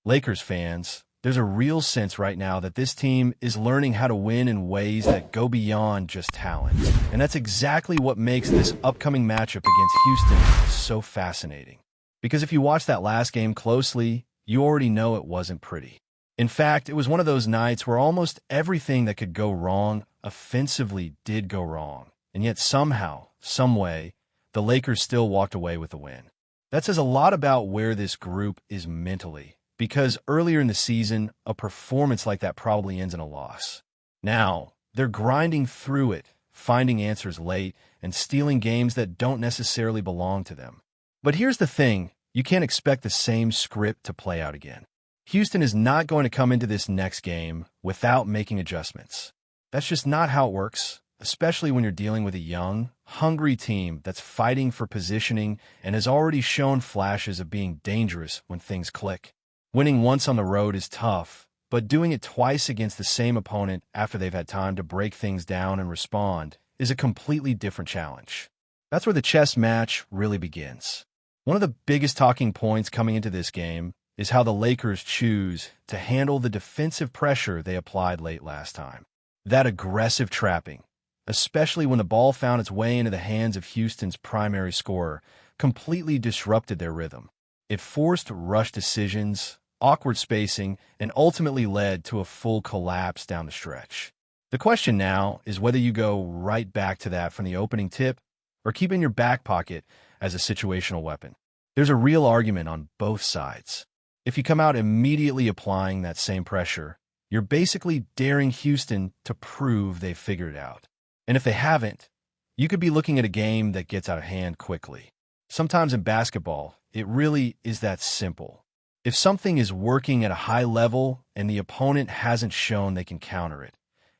Lakers fans, there's a real sense right now that this team is learning how to win in ways that go beyond just talent. And that's exactly what makes this upcoming matchup against Houston so fascinating. Because if you watch that last game closely, you already know it wasn't pretty. In fact, it was one of those nights where almost everything that could go wrong offensively did go wrong. And yet somehow, someway, the Lakers still walked away with the win. That says a lot about where this group is mentally. Because earlier in the season, a performance like that probably ends in a loss. Now, they're grinding through it, finding answers late, and stealing games that don't necessarily belong to them. But here's the thing, you can't expect the same script to play out again. Houston is not going to come into this next game without making adjustments. That's just not how it works, especially when you're dealing with a young, hungry team that's fighting for positioning and has already shown flashes of being dangerous when things click. Winning once on the road is tough, but doing it twice against the same opponent after they've had time to break things down and respond is a completely different challenge. That's where the chess match really begins. One of the biggest talking points coming into this game is how the Lakers choose to handle the defensive pressure they applied late last time. That aggressive trapping, especially when the ball found its way into the hands of Houston's primary scorer, completely disrupted their rhythm. It forced rush decisions, awkward spacing, and ultimately led to a full collapse down the stretch. The question now is whether you go right back to that from the opening tip or keep it in your back pocket as a situational weapon. There's a real argument on both sides. If you come out immediately applying that same pressure, you're basically daring Houston to prove they've figured it out. And if they haven't, you could be looking at a game that gets out of hand quickly. Sometimes in basketball, it really is that simple. If something is working at a high level and the opponent hasn't shown they can counter it,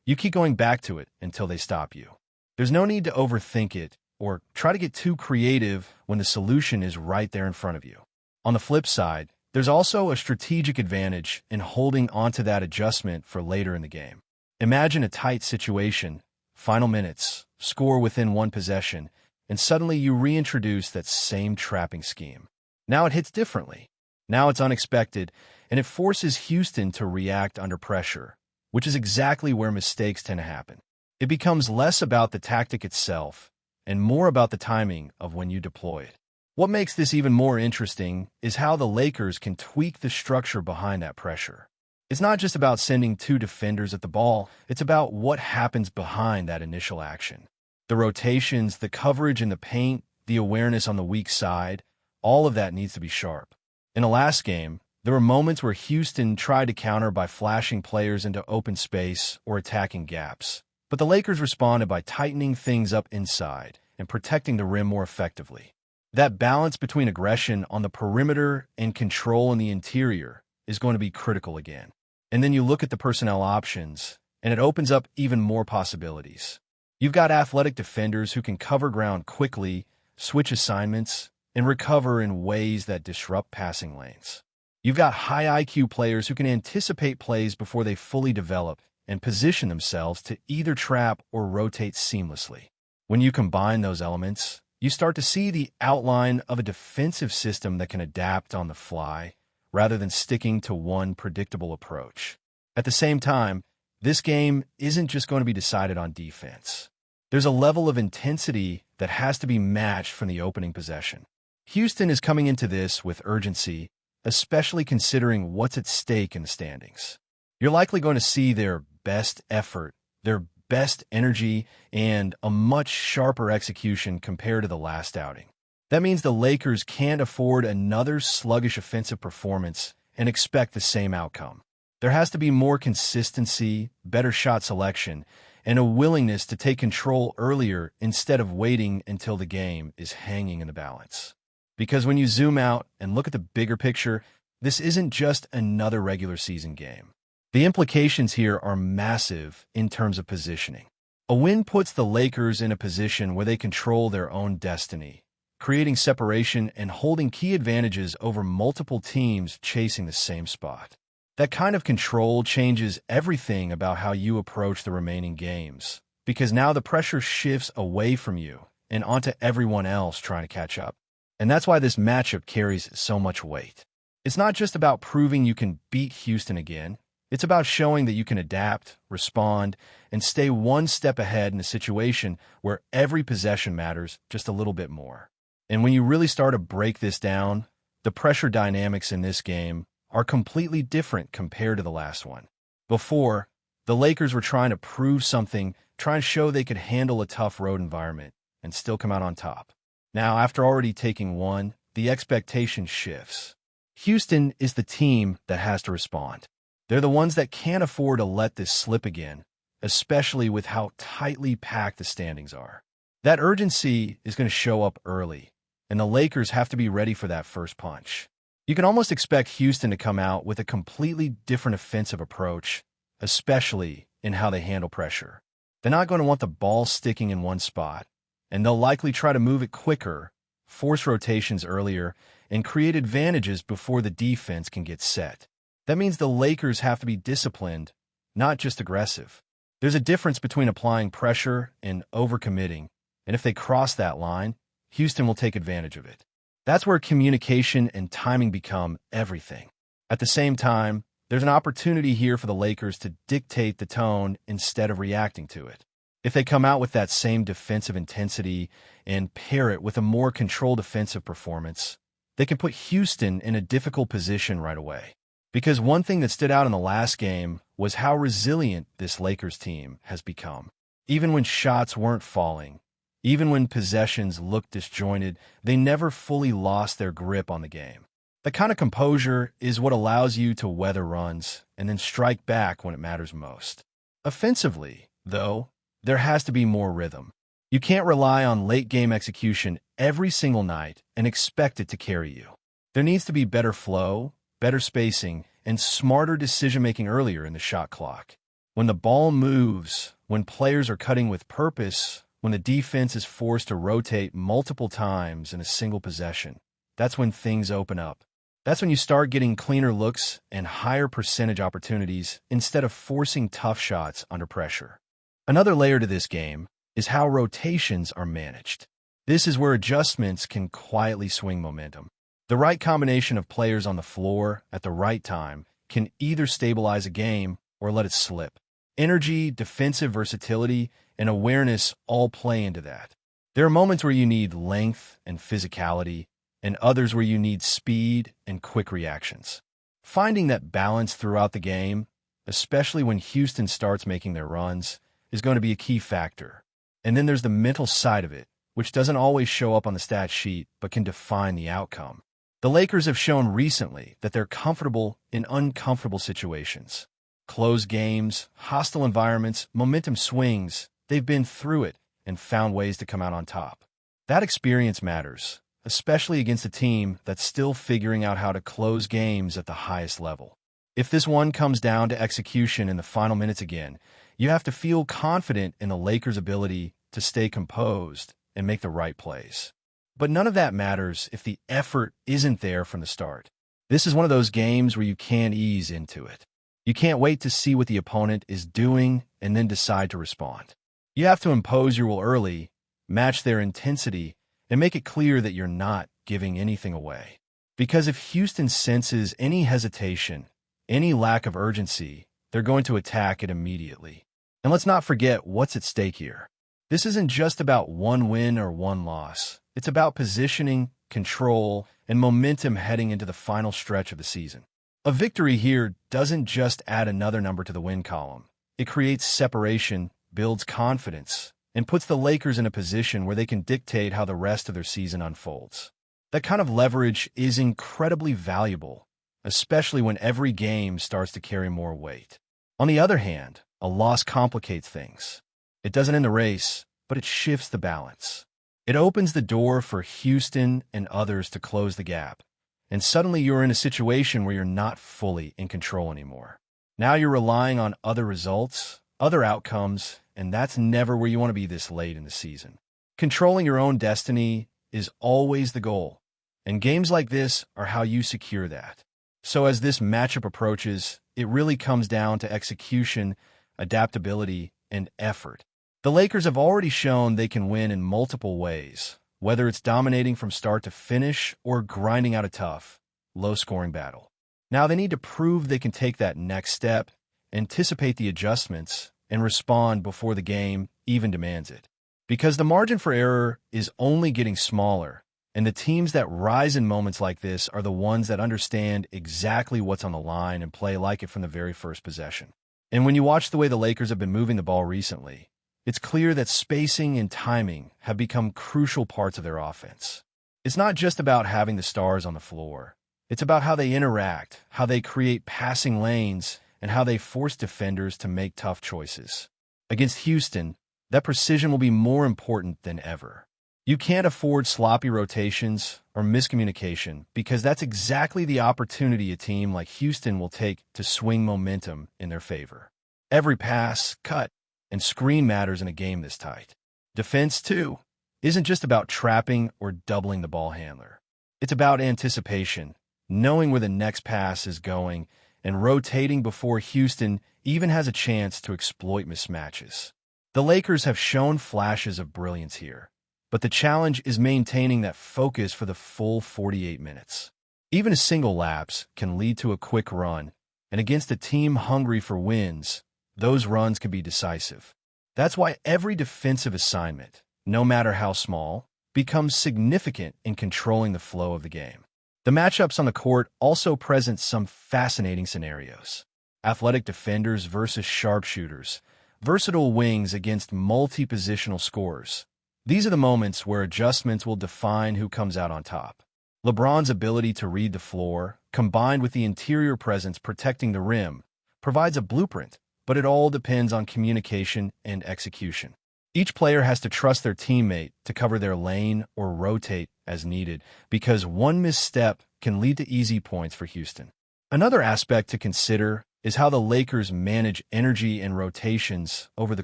you keep going back to it until they stop you. There's no need to overthink it or try to get too creative when the solution is right there in front of you. On the flip side, there's also a strategic advantage in holding onto that adjustment for later in the game. Imagine a tight situation, final minutes, score within one possession, and suddenly you reintroduce that same trapping scheme. Now it hits differently. Now it's unexpected, and it forces Houston to react under pressure, which is exactly where mistakes tend to happen. It becomes less about the tactic itself and more about the timing of when you deploy it. What makes this even more interesting is how the Lakers can tweak the structure behind that pressure. It's not just about sending two defenders at the ball, it's about what happens behind that initial action. The rotations, the coverage in the paint, the awareness on the weak side, all of that needs to be sharp. In the last game, there were moments where Houston tried to counter by flashing players into open space or attacking gaps. But the Lakers responded by tightening things up inside and protecting the rim more effectively. That balance between aggression on the perimeter and control in the interior is going to be critical again. And then you look at the personnel options, and it opens up even more possibilities. You've got athletic defenders who can cover ground quickly, switch assignments, and recover in ways that disrupt passing lanes. You've got high IQ players who can anticipate plays before they fully develop and position themselves to either trap or rotate seamlessly. When you combine those elements, you start to see the outline of a defensive system that can adapt on the fly rather than sticking to one predictable approach. At the same time, this game isn't just going to be decided on defense. There's a level of intensity that has to be matched from the opening possession. Houston is coming into this with urgency, especially considering what's at stake in the standings. You're likely going to see their best effort, their best energy, and a much sharper execution compared to the last outing. That means the Lakers can't afford another sluggish offensive performance and expect the same outcome. There has to be more consistency, better shot selection, and a willingness to take control earlier instead of waiting until the game is hanging in the balance. Because when you zoom out and look at the bigger picture, this isn't just another regular season game. The implications here are massive in terms of positioning. A win puts the Lakers in a position where they control their own destiny, creating separation and holding key advantages over multiple teams chasing the same spot. That kind of control changes everything about how you approach the remaining games, because now the pressure shifts away from you and onto everyone else trying to catch up. And that's why this matchup carries so much weight. It's not just about proving you can beat Houston again. It's about showing that you can adapt, respond, and stay one step ahead in a situation where every possession matters just a little bit more. And when you really start to break this down, the pressure dynamics in this game are completely different compared to the last one. Before, the Lakers were trying to prove something, trying to show they could handle a tough road environment and still come out on top. Now, after already taking one, the expectation shifts. Houston is the team that has to respond. They're the ones that can't afford to let this slip again, especially with how tightly packed the standings are. That urgency is going to show up early, and the Lakers have to be ready for that first punch. You can almost expect Houston to come out with a completely different offensive approach, especially in how they handle pressure. They're not going to want the ball sticking in one spot, and they'll likely try to move it quicker, force rotations earlier, and create advantages before the defense can get set. That means the Lakers have to be disciplined, not just aggressive. There's a difference between applying pressure and overcommitting, and if they cross that line, Houston will take advantage of it. That's where communication and timing become everything. At the same time, there's an opportunity here for the Lakers to dictate the tone instead of reacting to it. If they come out with that same defensive intensity and pair it with a more controlled offensive performance, they can put Houston in a difficult position right away. Because one thing that stood out in the last game was how resilient this Lakers team has become. Even when shots weren't falling, even when possessions looked disjointed, they never fully lost their grip on the game. That kind of composure is what allows you to weather runs and then strike back when it matters most. Offensively, though, there has to be more rhythm. You can't rely on late-game execution every single night and expect it to carry you. There needs to be better flow, better spacing, and smarter decision-making earlier in the shot clock. When the ball moves, when players are cutting with purpose, when the defense is forced to rotate multiple times in a single possession, that's when things open up. That's when you start getting cleaner looks and higher percentage opportunities instead of forcing tough shots under pressure. Another layer to this game is how rotations are managed. This is where adjustments can quietly swing momentum. The right combination of players on the floor at the right time can either stabilize a game or let it slip. Energy, defensive versatility, and awareness all play into that. There are moments where you need length and physicality, and others where you need speed and quick reactions. Finding that balance throughout the game, especially when Houston starts making their runs, is going to be a key factor. And then there's the mental side of it, which doesn't always show up on the stat sheet but can define the outcome. The Lakers have shown recently that they're comfortable in uncomfortable situations. Close games, hostile environments, momentum swings, they've been through it and found ways to come out on top. That experience matters, especially against a team that's still figuring out how to close games at the highest level. If this one comes down to execution in the final minutes again, you have to feel confident in the Lakers' ability to stay composed and make the right plays. But none of that matters if the effort isn't there from the start. This is one of those games where you can't ease into it. You can't wait to see what the opponent is doing and then decide to respond. You have to impose your will early, match their intensity, and make it clear that you're not giving anything away. Because if Houston senses any hesitation, any lack of urgency, they're going to attack it immediately. And let's not forget what's at stake here. This isn't just about one win or one loss. It's about positioning, control, and momentum heading into the final stretch of the season. A victory here doesn't just add another number to the win column. It creates separation, builds confidence, and puts the Lakers in a position where they can dictate how the rest of their season unfolds. That kind of leverage is incredibly valuable, especially when every game starts to carry more weight. On the other hand, a loss complicates things. It doesn't end the race, but it shifts the balance. It opens the door for Houston and others to close the gap, and suddenly you're in a situation where you're not fully in control anymore. Now you're relying on other results, other outcomes, and that's never where you want to be this late in the season. Controlling your own destiny is always the goal, and games like this are how you secure that. So as this matchup approaches, it really comes down to execution, adaptability, and effort. The Lakers have already shown they can win in multiple ways, whether it's dominating from start to finish or grinding out a tough, low-scoring battle. Now they need to prove they can take that next step, anticipate the adjustments, and respond before the game even demands it. Because the margin for error is only getting smaller, and the teams that rise in moments like this are the ones that understand exactly what's on the line and play like it from the very first possession. And when you watch the way the Lakers have been moving the ball recently, it's clear that spacing and timing have become crucial parts of their offense. It's not just about having the stars on the floor. It's about how they interact, how they create passing lanes, and how they force defenders to make tough choices. Against Houston, that precision will be more important than ever. You can't afford sloppy rotations or miscommunication because that's exactly the opportunity a team like Houston will take to swing momentum in their favor. Every pass, cut, and screen matters in a game this tight. Defense, too, isn't just about trapping or doubling the ball handler. It's about anticipation, knowing where the next pass is going, and rotating before Houston even has a chance to exploit mismatches. The Lakers have shown flashes of brilliance here, but the challenge is maintaining that focus for the full 48 minutes. Even a single lapse can lead to a quick run, and against a team hungry for wins, those runs can be decisive. That's why every defensive assignment, no matter how small, becomes significant in controlling the flow of the game. The matchups on the court also present some fascinating scenarios. Athletic defenders versus sharpshooters, versatile wings against multi-positional scorers. These are the moments where adjustments will define who comes out on top. LeBron's ability to read the floor, combined with the interior presence protecting the rim, provides a blueprint, but it all depends on communication and execution. Each player has to trust their teammate to cover their lane or rotate as needed, because one misstep can lead to easy points for Houston. Another aspect to consider is how the Lakers manage energy and rotations over the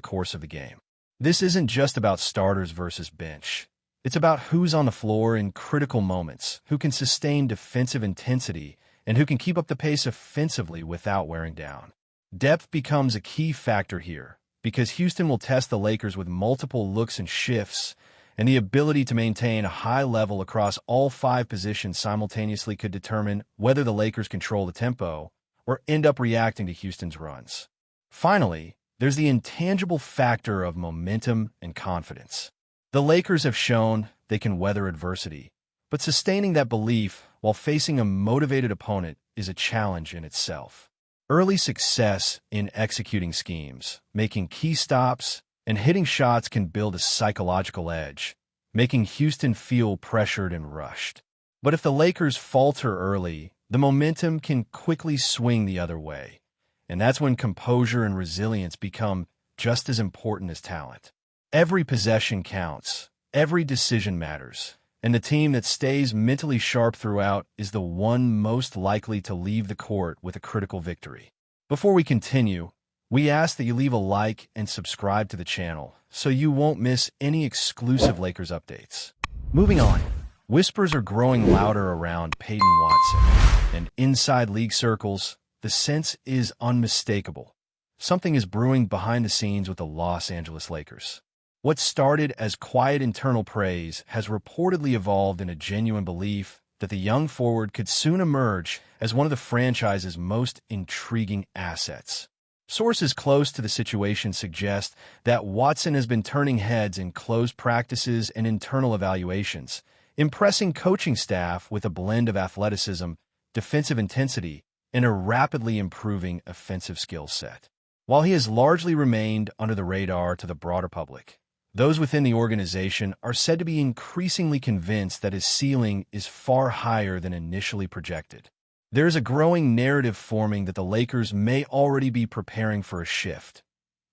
course of the game. This isn't just about starters versus bench. It's about who's on the floor in critical moments, who can sustain defensive intensity, and who can keep up the pace offensively without wearing down. Depth becomes a key factor here, because Houston will test the Lakers with multiple looks and shifts, and the ability to maintain a high level across all 5 positions simultaneously could determine whether the Lakers control the tempo or end up reacting to Houston's runs. Finally, there's the intangible factor of momentum and confidence. The Lakers have shown they can weather adversity, but sustaining that belief while facing a motivated opponent is a challenge in itself. Early success in executing schemes, making key stops, and hitting shots can build a psychological edge, making Houston feel pressured and rushed. But if the Lakers falter early, the momentum can quickly swing the other way, and that's when composure and resilience become just as important as talent. Every possession counts, every decision matters, and the team that stays mentally sharp throughout is the one most likely to leave the court with a critical victory. Before we continue, we ask that you leave a like and subscribe to the channel so you won't miss any exclusive Lakers updates. Moving on, whispers are growing louder around Peyton Watson, and inside league circles, the sense is unmistakable. Something is brewing behind the scenes with the Los Angeles Lakers. What started as quiet internal praise has reportedly evolved in a genuine belief that the young forward could soon emerge as one of the franchise's most intriguing assets. Sources close to the situation suggest that Watson has been turning heads in closed practices and internal evaluations, impressing coaching staff with a blend of athleticism, defensive intensity, and a rapidly improving offensive skill set. While he has largely remained under the radar to the broader public, those within the organization are said to be increasingly convinced that his ceiling is far higher than initially projected. There is a growing narrative forming that the Lakers may already be preparing for a shift,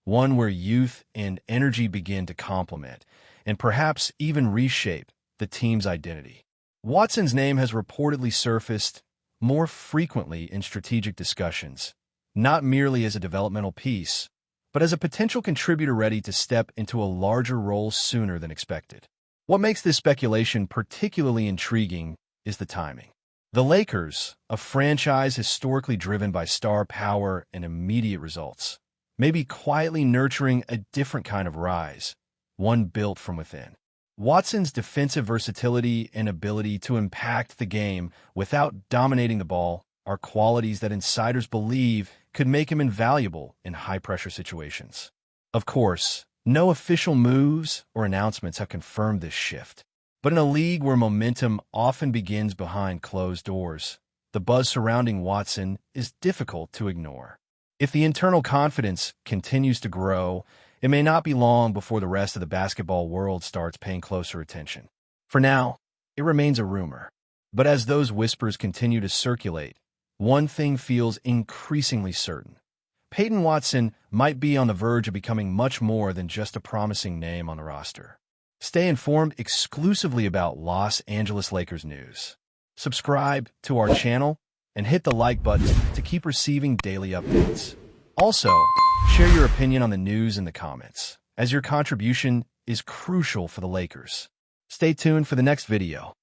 one where youth and energy begin to complement and perhaps even reshape the team's identity. Watson's name has reportedly surfaced more frequently in strategic discussions, not merely as a developmental piece, but as a potential contributor ready to step into a larger role sooner than expected. What makes this speculation particularly intriguing is the timing. The Lakers, a franchise historically driven by star power and immediate results, may be quietly nurturing a different kind of rise, one built from within. Watson's defensive versatility and ability to impact the game without dominating the ball are qualities that insiders believe could make him invaluable in high-pressure situations. Of course, no official moves or announcements have confirmed this shift. But in a league where momentum often begins behind closed doors, the buzz surrounding Watson is difficult to ignore. If the internal confidence continues to grow, it may not be long before the rest of the basketball world starts paying closer attention. For now, it remains a rumor. But as those whispers continue to circulate, one thing feels increasingly certain. Peyton Watson might be on the verge of becoming much more than just a promising name on the roster. Stay informed exclusively about Los Angeles Lakers news. Subscribe to our channel and hit the like button to keep receiving daily updates. Also, share your opinion on the news in the comments, as your contribution is crucial for the Lakers. Stay tuned for the next video.